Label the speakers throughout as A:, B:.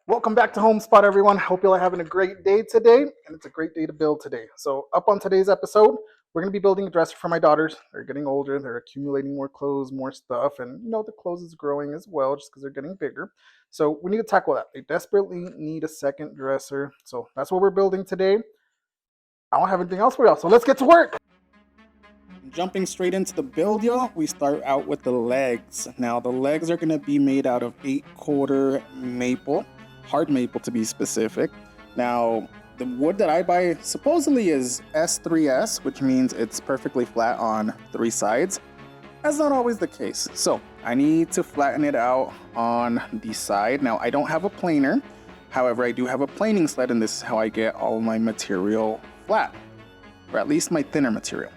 A: Welcome back to HomeSpot, everyone. Hope you're having a great day today, and it's a great day to build today. So, up on today's episode, we're going to be building a dresser for my daughters. They're getting older, they're accumulating more clothes, more stuff, and the clothes is growing as well just because they're getting bigger. So, we need to tackle that. They desperately need a second dresser. So, that's what we're building today. I don't have anything else for y'all, so let's get to work. Jumping straight into the build, y'all, we start out with the legs. Now, the legs are going to be made out of 8-quarter maple, hard maple to be specific. Now, the wood that I buy supposedly is S3S, which means it's perfectly flat on 3 sides. That's not always the case. So, I need to flatten it out on the side. Now, I don't have a planer. However, I do have a planing sled, and this is how I get all my material flat, or at least my thinner material.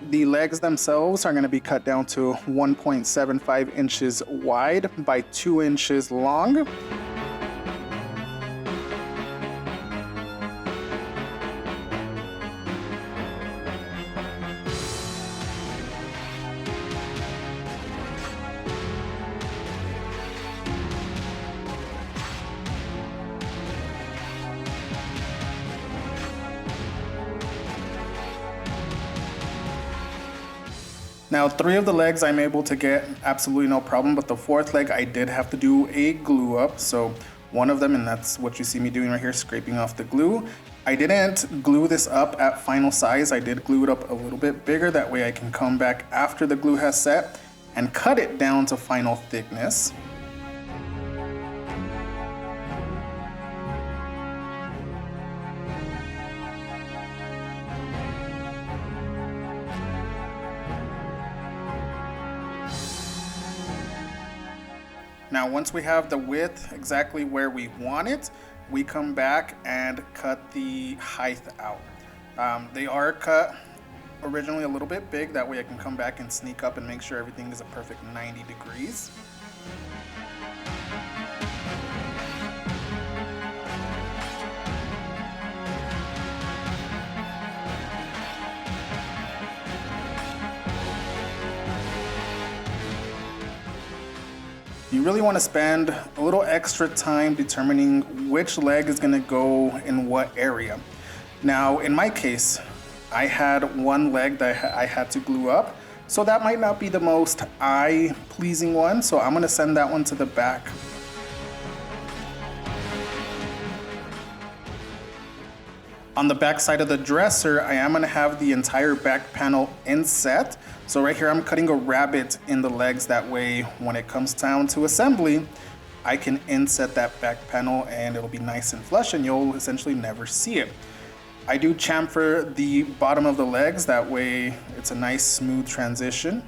A: The legs themselves are going to be cut down to 1.75 inches wide by 2 inches long. Now, 3 of the legs I'm able to get absolutely no problem, but the 4th leg I did have to do a glue up. So one of them, and that's what you see me doing right here, scraping off the glue. I didn't glue this up at final size. I did glue it up a little bit bigger. That way I can come back after the glue has set and cut it down to final thickness. Now, once we have the width exactly where we want it, we come back and cut the height out. They are cut originally a little bit big, that way I can come back and sneak up and make sure everything is a perfect 90 degrees. You really want to spend a little extra time determining which leg is going to go in what area. Now, in my case, I had one leg that I had to glue up, so that might not be the most eye-pleasing one, so I'm going to send that one to the back. On the back side of the dresser, I am going to have the entire back panel inset. So right here, I'm cutting a rabbet in the legs. That way, when it comes down to assembly, I can inset that back panel and it'll be nice and flush and you'll essentially never see it. I do chamfer the bottom of the legs. That way, it's a nice smooth transition.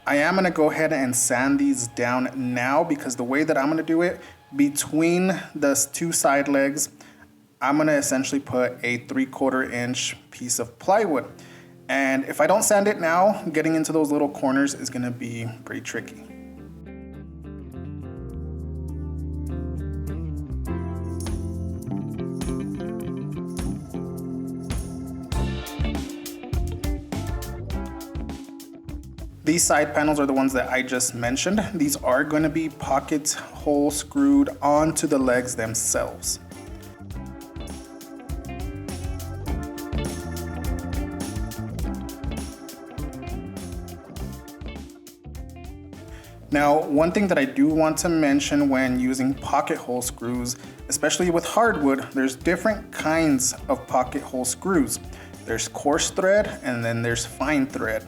A: I am going to go ahead and sand these down now because the way that I'm going to do it, between the 2 side legs, I'm going to essentially put a 3/4 inch piece of plywood. And if I don't sand it now, getting into those little corners is going to be pretty tricky. These side panels are the ones that I just mentioned. These are going to be pocket hole screwed onto the legs themselves. Now, one thing that I do want to mention when using pocket hole screws, especially with hardwood, there's different kinds of pocket hole screws. There's coarse thread and then there's fine thread.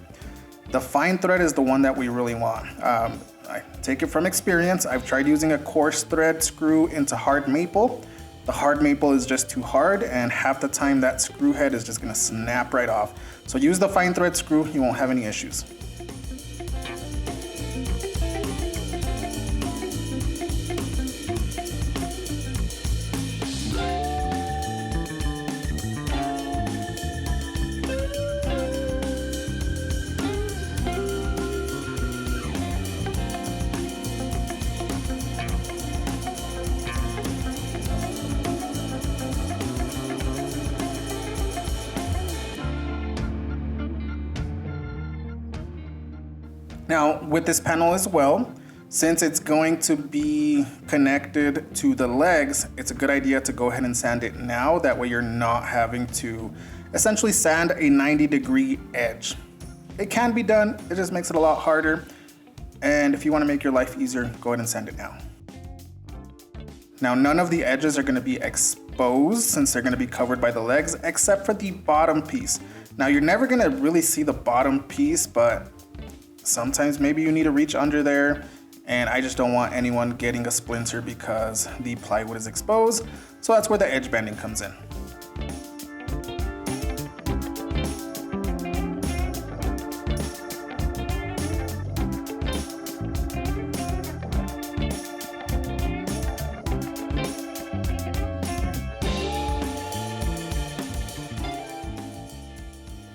A: The fine thread is the one that we really want. I take it from experience. I've tried using a coarse thread screw into hard maple. The hard maple is just too hard, and half the time that screw head is just gonna snap right off. So use the fine thread screw, you won't have any issues. Now with this panel as well, since it's going to be connected to the legs, it's a good idea to go ahead and sand it now. That way you're not having to essentially sand a 90-degree edge. It can be done, it just makes it a lot harder. And if you want to make your life easier, go ahead and sand it now. Now none of the edges are going to be exposed since they're going to be covered by the legs, except for the bottom piece. Now you're never going to really see the bottom piece, but sometimes maybe you need to reach under there, and I just don't want anyone getting a splinter because the plywood is exposed. So that's where the edge banding comes in.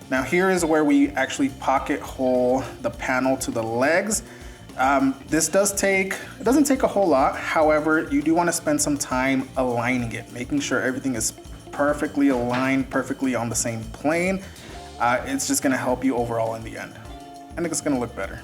A: Now here is where we actually pocket hole the panel to the legs. This doesn't take a whole lot. However, you do want to spend some time aligning it, making sure everything is perfectly aligned, perfectly on the same plane. It's just gonna help you overall in the end. I think it's gonna look better.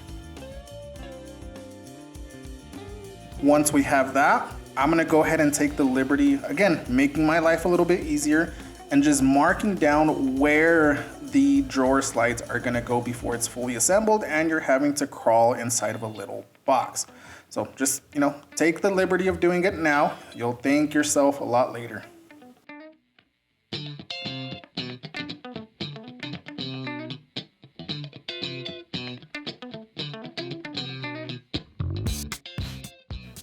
A: Once we have that, I'm gonna go ahead and take the liberty, again, making my life a little bit easier and just marking down where the drawer slides are gonna go before it's fully assembled and you're having to crawl inside of a little box. So just, take the liberty of doing it now. You'll thank yourself a lot later.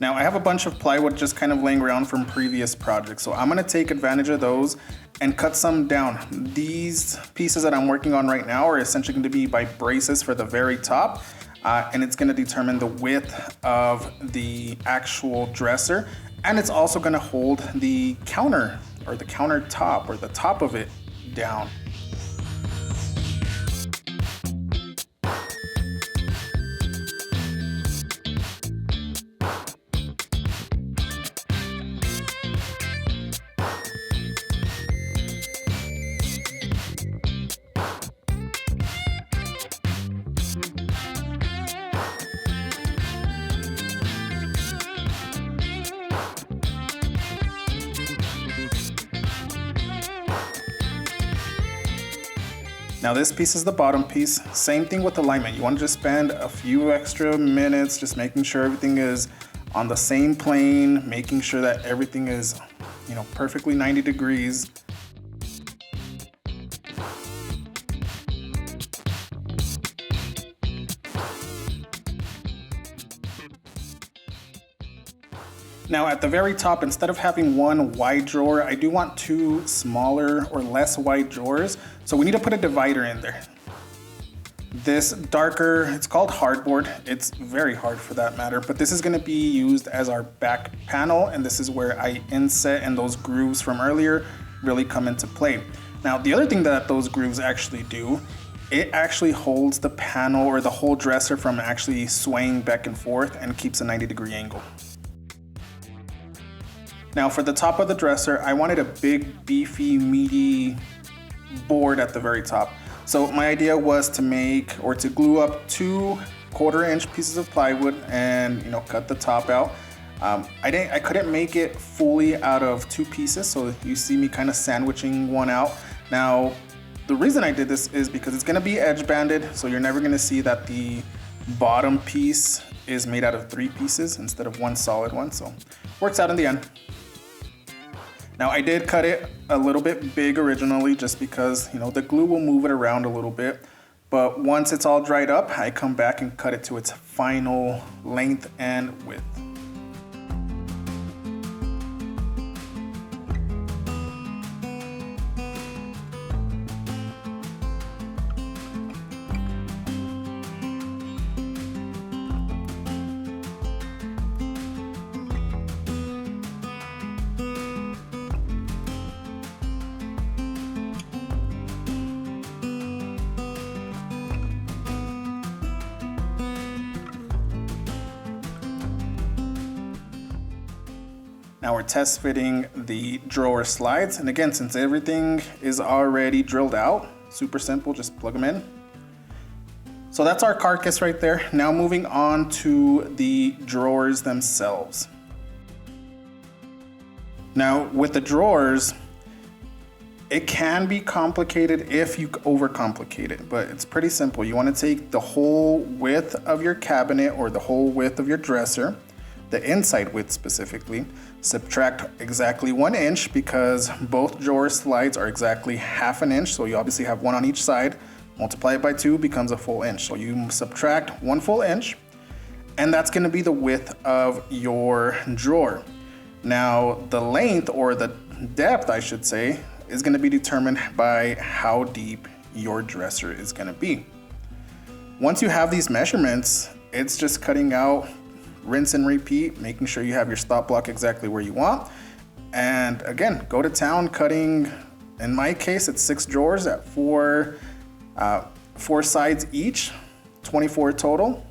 A: Now I have a bunch of plywood just kind of laying around from previous projects, so I'm gonna take advantage of those and cut some down. These pieces that I'm working on right now are essentially going to be by braces for the very top, and it's going to determine the width of the actual dresser, and it's also going to hold the counter or the countertop or the top of it down. Now this piece is the bottom piece. Same thing with alignment. You want to just spend a few extra minutes just making sure everything is on the same plane, making sure that everything is, perfectly 90 degrees. Now at the very top, instead of having one wide drawer, I do want two smaller or less wide drawers. So we need to put a divider in there. This darker, it's called hardboard. It's very hard for that matter, but this is gonna be used as our back panel, and this is where I inset and those grooves from earlier really come into play. Now the other thing that those grooves actually do, it actually holds the panel or the whole dresser from actually swaying back and forth and keeps a 90-degree angle. Now for the top of the dresser, I wanted a big, beefy, meaty board at the very top. So my idea was to make or to glue up 2 1/4-inch pieces of plywood and cut the top out. I couldn't make it fully out of 2 pieces, so you see me kind of sandwiching one out. Now the reason I did this is because it's going to be edge banded, so you're never going to see that the bottom piece is made out of 3 pieces instead of 1 solid one, so works out in the end. Now I did cut it a little bit big originally just because, the glue will move it around a little bit. But once it's all dried up, I come back and cut it to its final length and width. Now we're test fitting the drawer slides. And again, since everything is already drilled out, super simple, just plug them in. So that's our carcass right there. Now moving on to the drawers themselves. Now with the drawers, it can be complicated if you overcomplicate it, but it's pretty simple. You want to take the whole width of your cabinet or the whole width of your dresser, the inside width specifically, subtract exactly 1 inch because both drawer slides are exactly ½ an inch. So you obviously have one on each side. Multiply it by 2 becomes a full inch. So you subtract 1 full inch, and that's going to be the width of your drawer. Now the length, or the depth I should say, is going to be determined by how deep your dresser is going to be. Once you have these measurements, it's just cutting out, rinse and repeat, making sure you have your stop block exactly where you want. And again, go to town cutting. In my case, it's 6 drawers at 4 sides each, 24 total.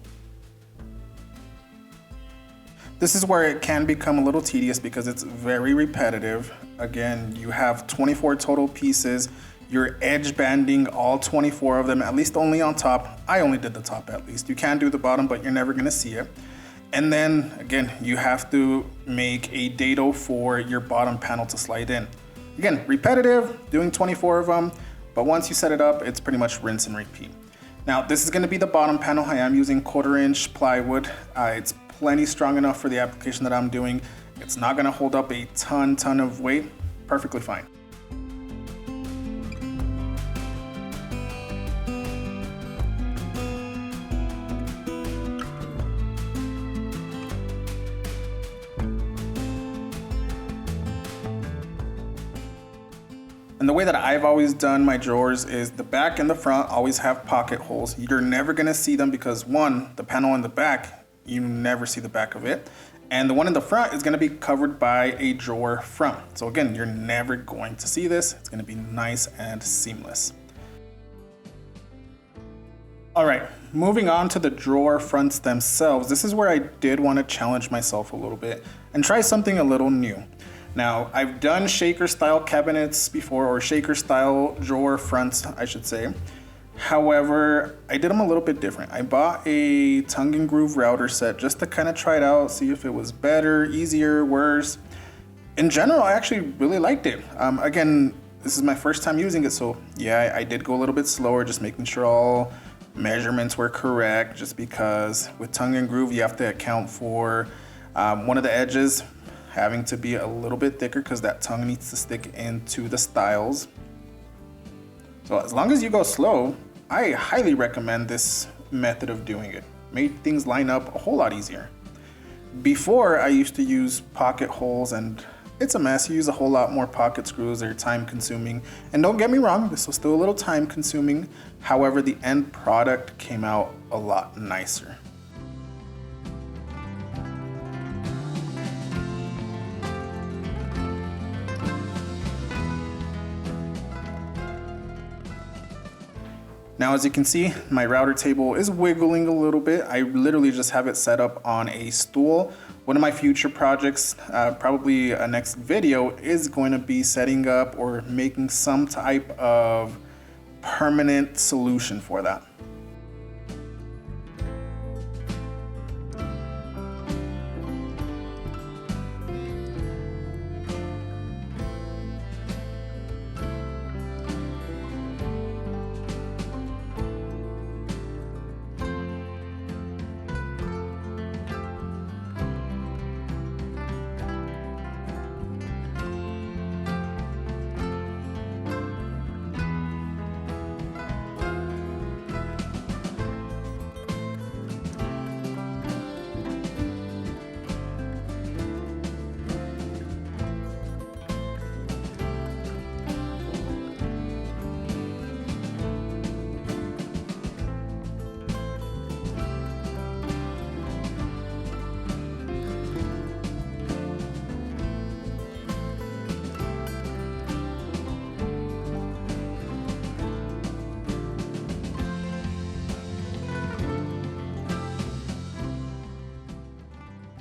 A: This is where it can become a little tedious because it's very repetitive. Again, you have 24 total pieces. You're edge banding all 24 of them, at least only on top. I only did the top at least. You can do the bottom, but you're never gonna see it. And then again, you have to make a dado for your bottom panel to slide in. Again, repetitive, doing 24 of them, but once you set it up, it's pretty much rinse and repeat. Now, this is gonna be the bottom panel. I am using 1/4 inch plywood. It's plenty strong enough for the application that I'm doing. It's not gonna hold up a ton of weight, perfectly fine. And the way that I've always done my drawers is the back and the front always have pocket holes. You're never gonna see them because one, the panel in the back, you never see the back of it. And the one in the front is gonna be covered by a drawer front. So again, you're never going to see this. It's gonna be nice and seamless. All right, moving on to the drawer fronts themselves. This is where I did wanna challenge myself a little bit and try something a little new. Now, I've done shaker style cabinets before, or shaker style drawer fronts, I should say. However, I did them a little bit different. I bought a tongue and groove router set just to kind of try it out, see if it was better, easier, worse. In general, I actually really liked it. Again, this is my first time using it, so yeah, I did go a little bit slower, just making sure all measurements were correct, just because with tongue and groove, you have to account for one of the edges having to be a little bit thicker because that tongue needs to stick into the stiles. So as long as you go slow, I highly recommend this method of doing it. Made things line up a whole lot easier. Before, I used to use pocket holes, and it's a mess. You use a whole lot more pocket screws. They're time consuming. And don't get me wrong, this was still a little time consuming. However, the end product came out a lot nicer. Now, as you can see, my router table is wiggling a little bit. I literally just have it set up on a stool. One of my future projects, probably a next video, is going to be setting up or making some type of permanent solution for that.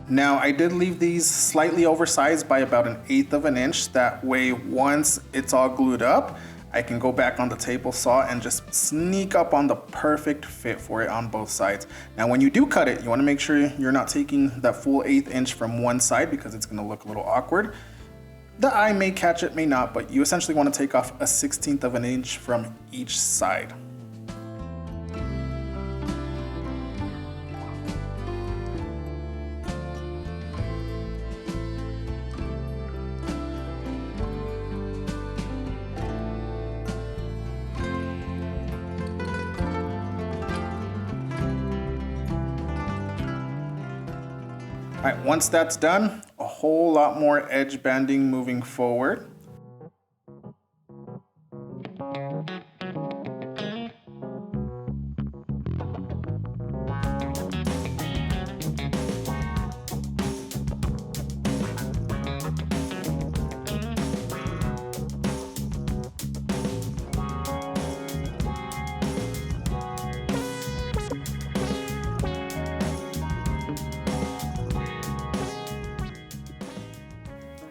A: Now, I did leave these slightly oversized by about 1/8 of an inch. That way, once it's all glued up, I can go back on the table saw and just sneak up on the perfect fit for it on both sides. Now when you do cut it, you want to make sure you're not taking that full 1/8 inch from one side because it's going to look a little awkward. The eye may catch it, may not, but you essentially want to take off a 1/16 of an inch from each side. All right, once that's done, a whole lot more edge banding moving forward.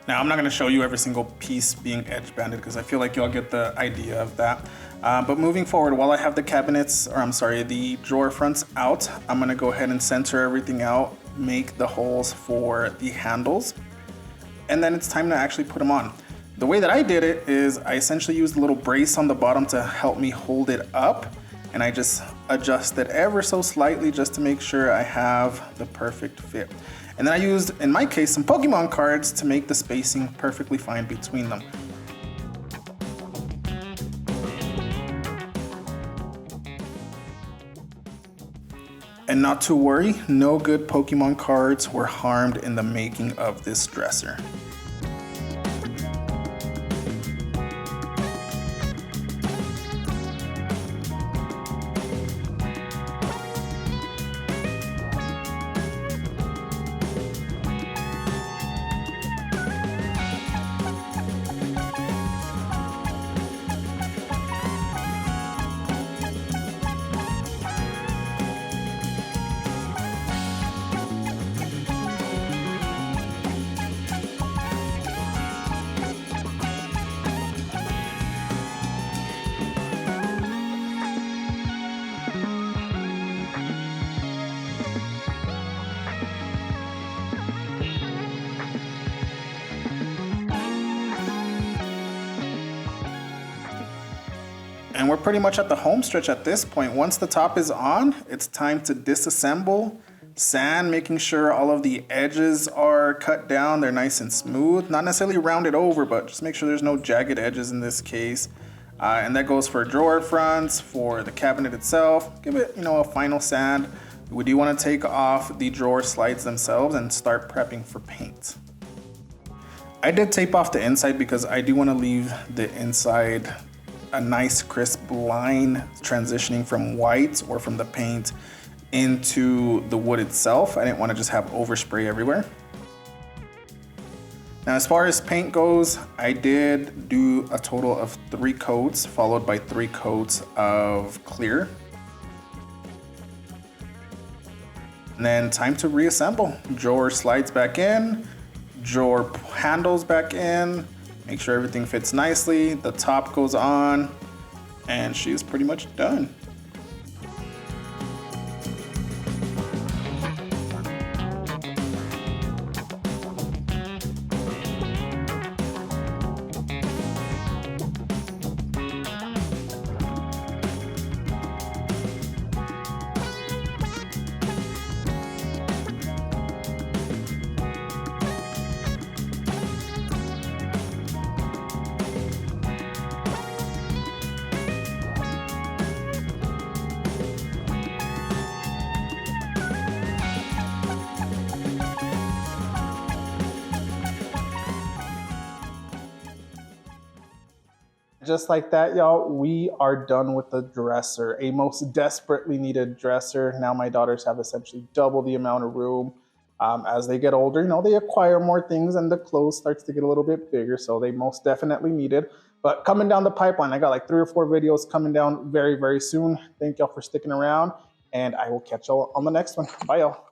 A: Now, I'm not going to show you every single piece being edge banded because I feel like you'll get the idea of that. But moving forward, while I have the cabinets, or I'm sorry, the drawer fronts out, I'm going to go ahead and center everything out, make the holes for the handles, and then it's time to actually put them on. The way that I did it is I essentially used a little brace on the bottom to help me hold it up, and I just adjust it ever so slightly just to make sure I have the perfect fit. And then I used, in my case, some Pokemon cards to make the spacing perfectly fine between them. And not to worry, no good Pokemon cards were harmed in the making of this dresser. And we're pretty much at the home stretch at this point. Once the top is on, it's time to disassemble, sand, making sure all of the edges are cut down, they're nice and smooth. Not necessarily rounded over, but just make sure there's no jagged edges in this case. And that goes for drawer fronts, for the cabinet itself. Give it, a final sand. We do want to take off the drawer slides themselves and start prepping for paint. I did tape off the inside because I do want to leave the inside a nice crisp line transitioning from white or from the paint into the wood itself. I didn't want to just have overspray everywhere. Now, as far as paint goes, I did do a total of 3 coats, followed by 3 coats of clear. And then time to reassemble. Drawer slides back in, drawer handles back in, make sure everything fits nicely, the top goes on, and she is pretty much done. Just like that, y'all, we are done with the dresser, a most desperately needed dresser. Now my daughters have essentially double the amount of room. As they get older, they acquire more things and the clothes starts to get a little bit bigger, so they most definitely need it. But coming down the pipeline, I got like 3 or 4 videos coming down very, very soon. Thank y'all for sticking around, and I will catch y'all on the next one. Bye, y'all.